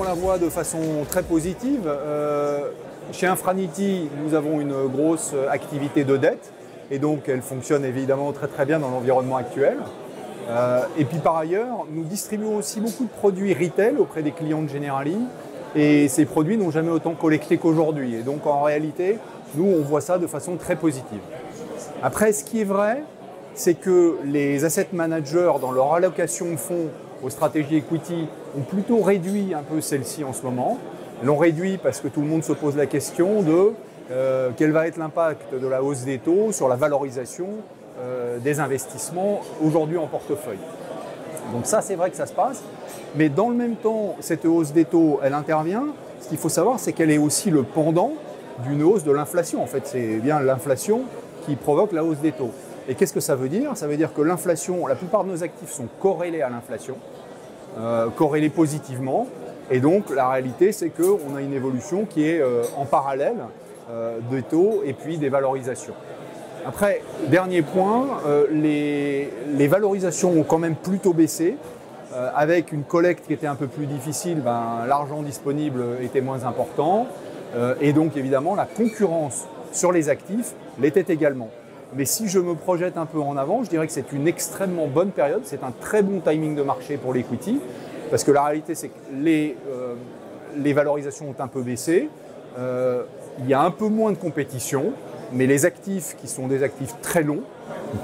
on la voit de façon très positive. Chez Infranity, nous avons une grosse activité de dette et donc elle fonctionne évidemment très très bien dans l'environnement actuel. Et puis par ailleurs, nous distribuons aussi beaucoup de produits retail auprès des clients de Generali et ces produits n'ont jamais autant collecté qu'aujourd'hui. Et donc en réalité, nous on voit ça de façon très positive. Après, ce qui est vrai, c'est que les asset managers dans leur allocation de fonds aux stratégies equity ont plutôt réduit un peu celle-ci en ce moment. Ils l'ont réduit parce que tout le monde se pose la question de quel va être l'impact de la hausse des taux sur la valorisation des investissements aujourd'hui en portefeuille. Donc ça, c'est vrai que ça se passe. Mais dans le même temps, cette hausse des taux, elle intervient. Ce qu'il faut savoir, c'est qu'elle est aussi le pendant d'une hausse de l'inflation. En fait, c'est bien l'inflation qui provoque la hausse des taux. Et qu'est-ce que ça veut dire? Ça veut dire que l'inflation, la plupart de nos actifs sont corrélés à l'inflation, corrélés positivement. Et donc, la réalité, c'est qu'on a une évolution qui est en parallèle des taux et puis des valorisations. Après, dernier point, les valorisations ont quand même plutôt baissé. Avec une collecte qui était un peu plus difficile, l'argent disponible était moins important. Et donc, évidemment, la concurrence sur les actifs l'était également. Mais si je me projette un peu en avant, je dirais que c'est une extrêmement bonne période. C'est un très bon timing de marché pour l'equity. Parce que la réalité, c'est que les valorisations ont un peu baissé. Il y a un peu moins de compétition. Mais les actifs qui sont des actifs très longs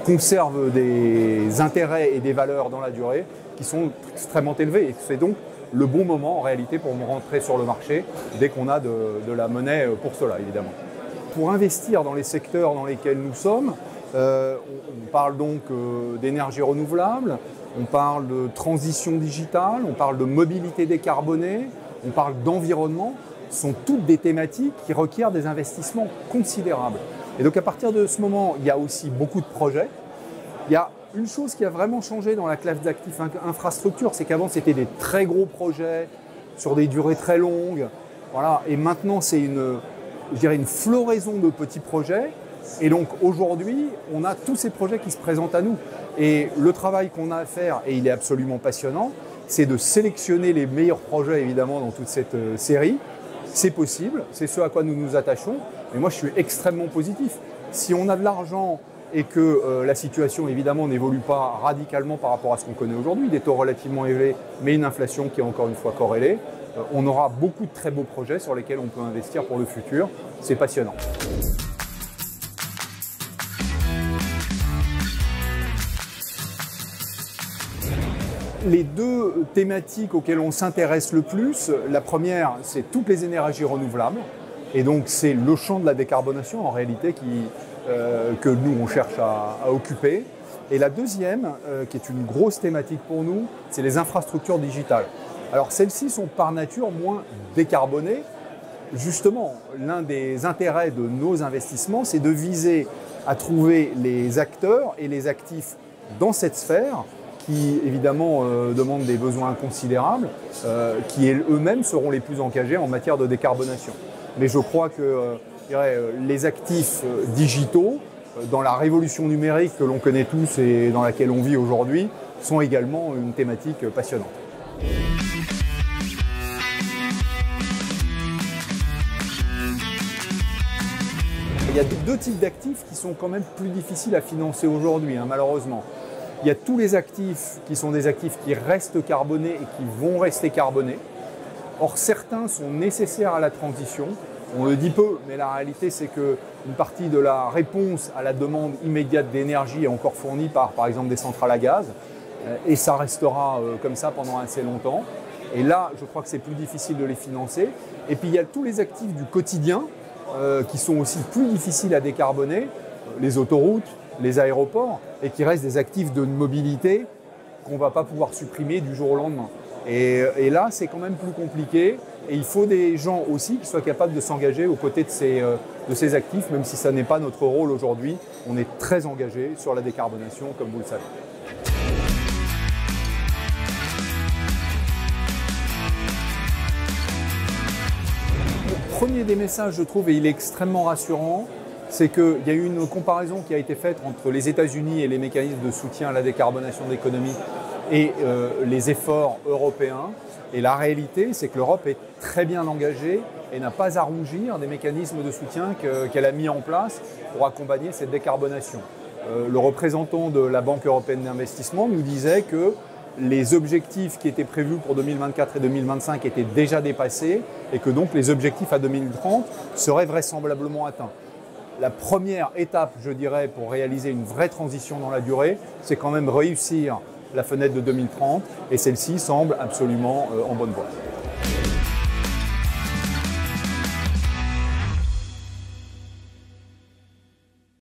conservent des intérêts et des valeurs dans la durée qui sont extrêmement élevés. Et c'est donc le bon moment en réalité pour rentrer sur le marché dès qu'on a de la monnaie pour cela, évidemment. Pour investir dans les secteurs dans lesquels nous sommes, on parle donc d'énergie renouvelable, on parle de transition digitale, on parle de mobilité décarbonée, on parle d'environnement. Ce sont toutes des thématiques qui requièrent des investissements considérables. Et donc à partir de ce moment, il y a aussi beaucoup de projets. Il y a une chose qui a vraiment changé dans la classe d'actifs infrastructure, c'est qu'avant c'était des très gros projets sur des durées très longues. Voilà. Et maintenant c'est une floraison de petits projets. Et donc aujourd'hui, on a tous ces projets qui se présentent à nous. Et le travail qu'on a à faire, et il est absolument passionnant, c'est de sélectionner les meilleurs projets évidemment dans toute cette série. C'est possible, c'est ce à quoi nous nous attachons. Mais moi, je suis extrêmement positif. Si on a de l'argent et que la situation, évidemment, n'évolue pas radicalement par rapport à ce qu'on connaît aujourd'hui, des taux relativement élevés, mais une inflation qui est encore une fois corrélée, on aura beaucoup de très beaux projets sur lesquels on peut investir pour le futur. C'est passionnant. Les deux thématiques auxquelles on s'intéresse le plus, la première, c'est toutes les énergies renouvelables. Et donc, c'est le champ de la décarbonation, en réalité, que nous, on cherche à occuper. Et la deuxième, qui est une grosse thématique pour nous, c'est les infrastructures digitales. Alors, celles-ci sont par nature moins décarbonées. Justement, l'un des intérêts de nos investissements, c'est de viser à trouver les acteurs et les actifs dans cette sphère qui évidemment demandent des besoins considérables, qui eux-mêmes seront les plus engagés en matière de décarbonation. Mais je crois que les actifs digitaux, dans la révolution numérique que l'on connaît tous et dans laquelle on vit aujourd'hui, sont également une thématique passionnante. Il y a deux types d'actifs qui sont quand même plus difficiles à financer aujourd'hui, malheureusement. Il y a tous les actifs qui sont des actifs qui restent carbonés et qui vont rester carbonés. Or, certains sont nécessaires à la transition. On le dit peu, mais la réalité, c'est qu'une partie de la réponse à la demande immédiate d'énergie est encore fournie par exemple, des centrales à gaz. Et ça restera comme ça pendant assez longtemps. Et là, je crois que c'est plus difficile de les financer. Et puis, il y a tous les actifs du quotidien qui sont aussi plus difficiles à décarboner. Les autoroutes, les aéroports, et qui restent des actifs de mobilité qu'on ne va pas pouvoir supprimer du jour au lendemain. Et là, c'est quand même plus compliqué. Et il faut des gens aussi qui soient capables de s'engager aux côtés de ces actifs, même si ça n'est pas notre rôle aujourd'hui. On est très engagé sur la décarbonation, comme vous le savez. Le premier des messages, je trouve, et il est extrêmement rassurant, c'est qu'il y a eu une comparaison qui a été faite entre les États-Unis et les mécanismes de soutien à la décarbonation de l'économie et les efforts européens. Et la réalité, c'est que l'Europe est très bien engagée et n'a pas à rougir des mécanismes de soutien qu'elle a mis en place pour accompagner cette décarbonation. Le représentant de la Banque européenne d'investissement nous disait que les objectifs qui étaient prévus pour 2024 et 2025 étaient déjà dépassés et que donc les objectifs à 2030 seraient vraisemblablement atteints. La première étape, je dirais, pour réaliser une vraie transition dans la durée, c'est quand même réussir la fenêtre de 2030 et celle-ci semble absolument en bonne voie.